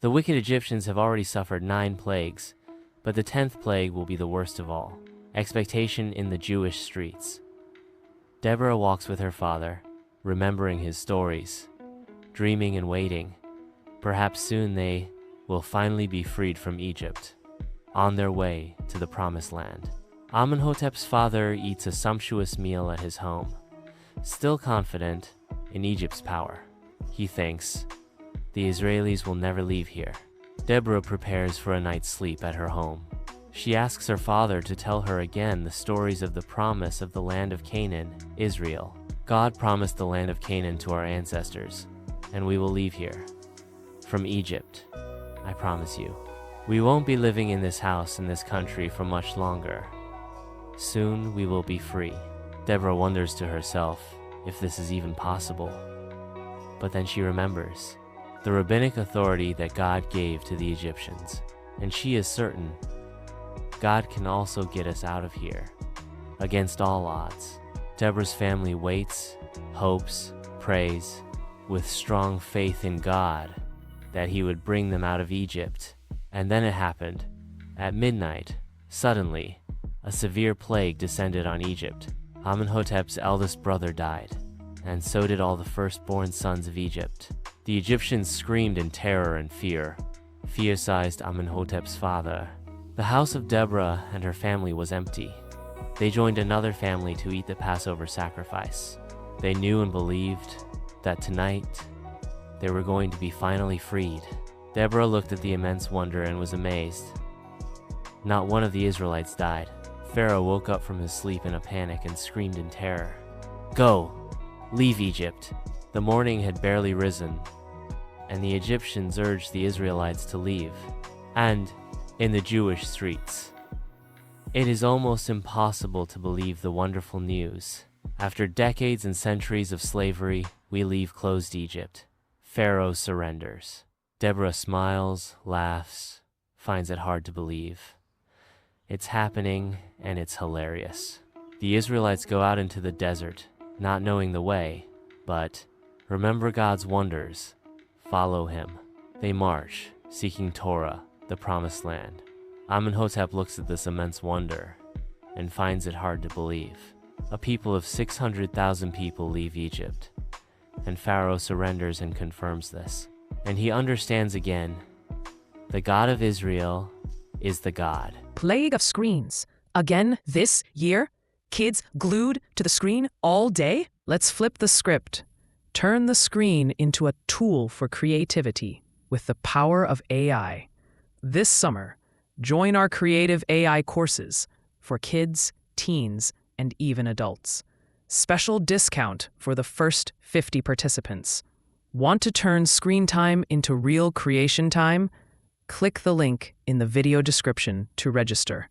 The wicked Egyptians have already suffered 9 plagues, but the 10th plague will be the worst of all. Expectation in the Jewish streets. Deborah walks with her father, remembering his stories, dreaming and waiting. Perhaps soon they will finally be freed from Egypt, on their way to the Promised Land. Amenhotep's father eats a sumptuous meal at his home, still confident in Egypt's power. He thinks, the Israelis will never leave here. Deborah prepares for a night's sleep at her home. She asks her father to tell her again the stories of the promise of the land of Canaan, Israel. God promised the land of Canaan to our ancestors, and we will leave here. From Egypt, I promise you. We won't be living in this house in this country for much longer. Soon we will be free. Deborah wonders to herself if this is even possible. But then she remembers the rabbinic authority that God gave to the Egyptians, and she is certain God can also get us out of here, against all odds. Deborah's family waits, hopes, prays, with strong faith in God that he would bring them out of Egypt. And then it happened. At midnight, suddenly, a severe plague descended on Egypt. Amenhotep's eldest brother died, and so did all the firstborn sons of Egypt. The Egyptians screamed in terror and fear. Fear seized Amenhotep's father. The house of Deborah and her family was empty. They joined another family to eat the Passover sacrifice. They knew and believed that tonight they were going to be finally freed. Deborah looked at the immense wonder and was amazed. Not one of the Israelites died. Pharaoh woke up from his sleep in a panic and screamed in terror, "Go! Leave Egypt!" The morning had barely risen, and the Egyptians urged the Israelites to leave. And in the Jewish streets, it is almost impossible to believe the wonderful news. After decades and centuries of slavery, we leave closed Egypt. Pharaoh surrenders. Deborah smiles, laughs, finds it hard to believe. It's happening, and it's hilarious. The Israelites go out into the desert, not knowing the way, but remember God's wonders. Follow him. They march, seeking Torah, the Promised Land. Amenhotep looks at this immense wonder and finds it hard to believe. A people of 600,000 people leave Egypt, and Pharaoh surrenders and confirms this. And he understands again, the God of Israel is the God. Plague of screens. Again this year? Kids glued to the screen all day? Let's flip the script. Turn the screen into a tool for creativity with the power of AI. This summer, join our creative AI courses for kids, teens, and even adults. Special discount for the first 50 participants. Want to turn screen time into real creation time? Click the link in the video description to register.